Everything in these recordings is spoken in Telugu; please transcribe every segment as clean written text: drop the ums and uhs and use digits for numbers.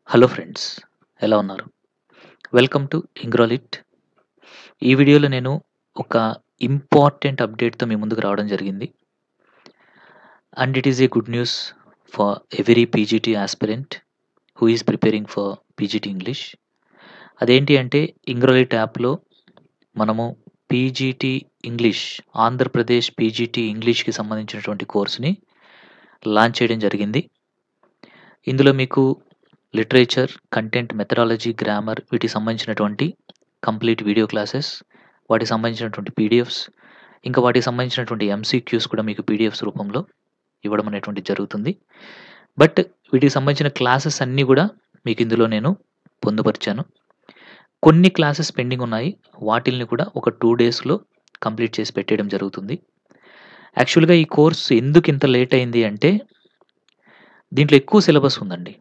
హలో ఫ్రెండ్స్, ఎలా ఉన్నారు? వెల్కమ్ టు ఇంగ్రోలిట్. ఈ వీడియోలో నేను ఒక ఇంపార్టెంట్ అప్డేట్‌తో మీ ముందుకు రావడం జరిగింది. And it is a good news for every PGT aspirant who is preparing for PGT English. అదేంటి అంటే ఇంగ్రోలిట్ యాప్‌లో మనము పీజీటీ ఇంగ్లీష్, ఆంధ్రప్రదేశ్ పీజీటీ ఇంగ్లీష్‌కి సంబంధించినటువంటి కోర్స్‌ని లాంచ్ చేయడం జరిగింది. ఇందులో మీకు లిటరేచర్, కంటెంట్, మెథడాలజీ, గ్రామర్ వీటికి సంబంధించినటువంటి కంప్లీట్ వీడియో క్లాసెస్, వాటికి సంబంధించినటువంటి పీడిఎఫ్స్, ఇంకా వాటికి సంబంధించినటువంటి ఎంసీక్యూస్ కూడా మీకు పీడిఎఫ్స్ రూపంలో ఇవ్వడం అనేటువంటిది జరుగుతుంది. బట్ వీటికి సంబంధించిన క్లాసెస్ అన్నీ కూడా మీకు ఇందులో నేను పొందుపరిచాను. కొన్ని క్లాసెస్ పెండింగ్ ఉన్నాయి. వాటిల్ని కూడా ఒక 2 డేస్‌లో కంప్లీట్ చేసి పెట్టేయడం జరుగుతుంది. యాక్చువల్‌గా ఈ కోర్స్ ఎందుకు ఇంత లేట్ అయింది అంటే, దీంట్లో ఎక్కువ సిలబస్ ఉందండి.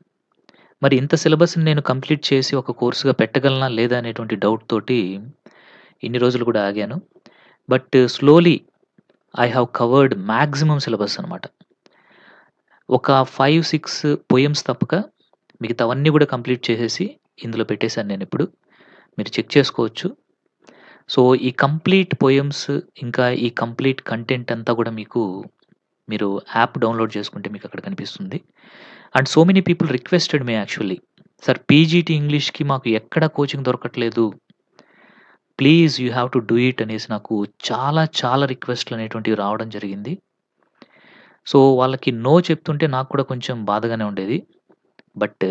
మరి ఇంత సిలబస్‌ని నేను కంప్లీట్ చేసి ఒక కోర్స్‌గా పెట్టగలనా? లేదా? అనేటువంటి డౌట్ తోటి ఇన్ని రోజులు కూడా ఆగాను. But slowly I have covered maximum syllabus అనమాట. ఒక 5, 6 పోయెమ్స్ తప్పక మిగతావన్నీ కూడా కంప్లీట్ చేసేసి ఇందులో పెట్టేసాను నేనిప్పుడు. మీరు చెక్ చేసుకోవచ్చు. సో, ఈ కంప్లీట్ పోయెమ్స్ ఇంకా ఈ కంప్లీట్ కంటెంట్ అంతా కూడా మీరు యాప్ డౌన్‌లోడ్ చేసుకుంటే మీకక్కడ కనిపిస్తుంది. And so many people requested me actually. Sir, PGT ఇంగ్లీష్‌కి మాకు ఎక్కడ కోచింగ్ దొరకట్లేదు. Please you have to do it అనేసి నాకు చాలా చాలా రిక్వెస్ట్‌లు అనేటువంటివి రావడం జరిగింది. సో, వాళ్ళకి నో చెప్తుంటే నాకు కూడా కొంచెం బాధగానే ఉండేది. బట్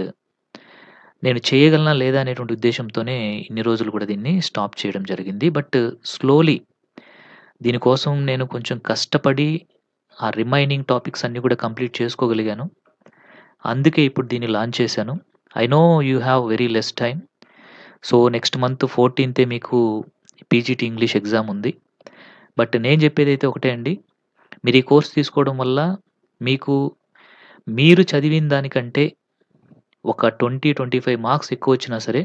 నేను చేయగలనా లేదా అనేటువంటి ఉద్దేశ్యంతోనే ఇన్ని రోజులు కూడా దీన్ని స్టాప్ చేయడం జరిగింది. బట్ స్లోలీ దీనికోసం నేను కొంచెం కష్టపడి ఆ రిమైనింగ్ టాపిక్స్ అన్నీ కూడా కంప్లీట్ చేసుకోగలిగాను. అందుకే ఇప్పుడు దీన్ని లాంచ్ చేశాను. I know you have very less time. So, next month 14థే మీకు పీజీటీ ఇంగ్లీష్ ఎగ్జామ్ ఉంది. బట్ నేను చెప్పేదైతే ఒకటే అండి. మీరు ఈ కోర్స్ తీసుకోవడం వల్ల మీకు మీరు చదివిన దానికంటే ఒక 20, 25 మార్క్స్ ఎక్కువొచ్చినా సరే,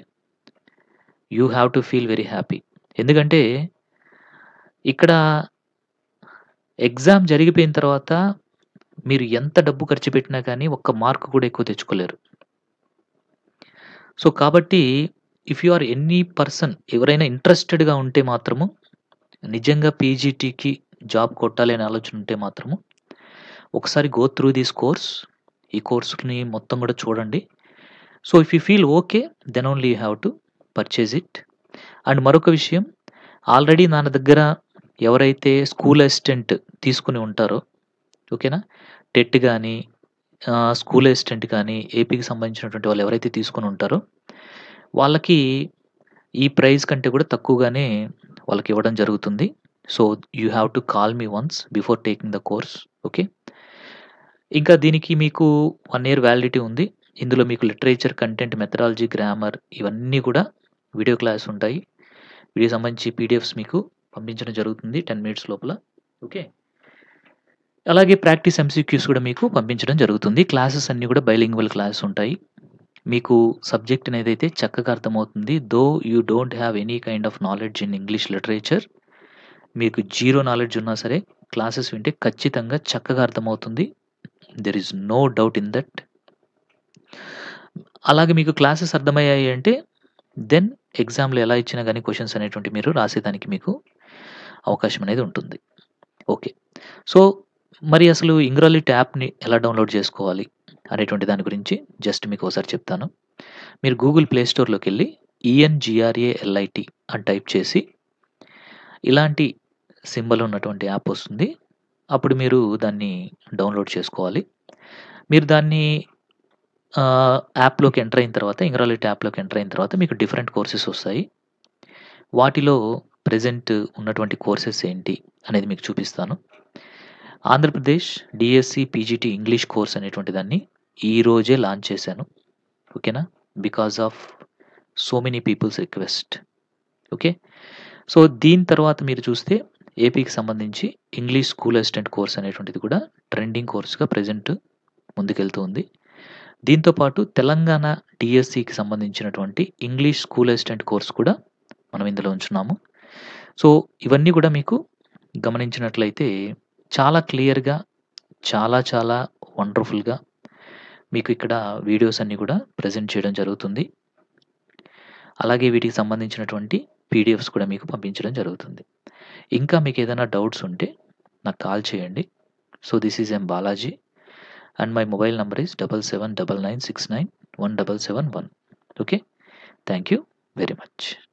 you have to feel very happy. ఎందుకంటే ఇక్కడ ఎగ్జామ్ జరిగిపోయిన తర్వాత మీరు ఎంత డబ్బు ఖర్చు పెట్టినా కానీ ఒక్క మార్క్ కూడా ఎక్కువ తెచ్చుకోలేరు. సో, కాబట్టి if you or any person ఎవరైనా ఇంట్రెస్టెడ్‌గా ఉంటే మాత్రము, నిజంగా పీజీటీకి జాబ్ కొట్టాలి అనే ఆలోచన ఉంటే మాత్రము, ఒకసారి గో త్రూ దిస్ కోర్స్. ఈ కోర్స్‌ని మొత్తం కూడా చూడండి. So, if you feel okay, then only you have to purchase it. And మరొక విషయం, ఆల్రెడీ నా దగ్గర ఎవరైతే స్కూల్ అసిస్టెంట్ తీసుకొని ఉంటారో, ఓకేనా? టెట్ గాని, స్కూల్ అసిస్టెంట్ కానీ, ఏపీకి సంబంధించినటువంటి వాళ్ళు ఎవరైతే తీసుకొని ఉంటారో, వాళ్ళకి ఈ ప్రైస్ కంటే కూడా తక్కువగానే వాళ్ళకివ్వడం జరుగుతుంది. So, you have to call me once before taking the course. Okay. ఇంకా దీనికి మీకు 1 ఇయర్ వ్యాలిడిటీ ఉంది. ఇందులో మీకు లిటరేచర్, కంటెంట్, మెథడాలజీ, గ్రామర్ ఇవన్నీ కూడా వీడియో క్లాస్ ఉంటాయి. వీటికి సంబంధించి పీడిఎఫ్స్ మీకు పంపించడం జరుగుతుంది 10 మినిట్స్ లోపల. ఓకే. అలాగే ప్రాక్టీస్ ఎంసీక్యూస్ కూడా మీకు పంపించడం జరుగుతుంది. క్లాసెస్ అన్నీ కూడా బైలింగ్వల్ క్లాసెస్ ఉంటాయి. మీకు సబ్జెక్ట్ అనేదైతే చక్కగా అర్థమవుతుంది. Though you don't have any kind of knowledge in English literature, మీకు జీరో నాలెడ్జ్ ఉన్నా సరే క్లాసెస్ వింటే ఖచ్చితంగా చక్కగా అర్థమవుతుంది. There is no doubt in that. అలాగే మీకు క్లాసెస్ అర్థమయ్యాయి అంటే దెన్ ఎగ్జామ్‌లో ఎలా ఇచ్చినా గాని క్వెషన్స్ అనేటువంటివి మీరు రాసేదానికి మీకు అవకాశం అనేది ఉంటుంది. ఓకే. సో, మరి అసలు ఇంగ్రోలిట్ యాప్‌ని ఎలా డౌన్‌లోడ్ చేసుకోవాలి అనేటువంటి దాని గురించి జస్ట్ మీకు ఒకసారి చెప్తాను. మీరు గూగుల్ ప్లే స్టోర్‌లోకెళ్ళి ENGRALIT అని టైప్ చేసి ఇలాంటి సింబల్ ఉన్నటువంటి యాప్ వస్తుంది. అప్పుడు మీరు దాన్ని డౌన్‌లోడ్ చేసుకోవాలి. మీరు దాన్ని యాప్‌లోకి ఎంటర్ అయిన తర్వాత, ఇంగ్రోలిట్ యాప్‌లోకి ఎంటర్ అయిన తర్వాత మీకు డిఫరెంట్ కోర్సెస్ వస్తాయి. వాటిలో ప్రెజెంట్ ఉన్నటువంటి కోర్సెస్ ఏంటి అనేది మీకు చూపిస్తాను. Andhra Pradesh DSC PGT English course అనేటువంటి దాన్ని ఈ రోజే లాంచ్ చేశాను. ఓకేనా? Because of so many peoples request. Okay. So, దీని తర్వాత మీరు చూస్తే ఏపీకి సంబంధించి ఇంగ్లీష్ స్కూల్ అసిస్టెంట్ కోర్స్ అనేటువంటిది కూడా ట్రెండింగ్ కోర్స్‌గా ప్రెజెంట్ ముందుకెళ్తూ ఉంది. దీంతో పాటు తెలంగాణ డీఎస్సీకి సంబంధించినటువంటి ఇంగ్లీష్ స్కూల్ అసిస్టెంట్ కోర్స్ కూడా మనం ఇందులో ఉంచున్నాము. సో, ఇవన్నీ కూడా మీకు గమనించినట్లయితే చాలా క్లియర్‌గా, చాలా చాలా వండర్‌ఫుల్‌గా మీకు ఇక్కడ వీడియోస్ అన్నీ కూడా ప్రెజెంట్ చేయడం జరుగుతుంది. అలాగే వీటికి సంబంధించినటువంటి పీడిఎఫ్స్ కూడా మీకు పంపించడం జరుగుతుంది. ఇంకా మీకు ఏదైనా డౌట్స్ ఉంటే నాకు కాల్ చేయండి. So this is Balaji and my mobile number is 7799691771. Okay. Thank you very much.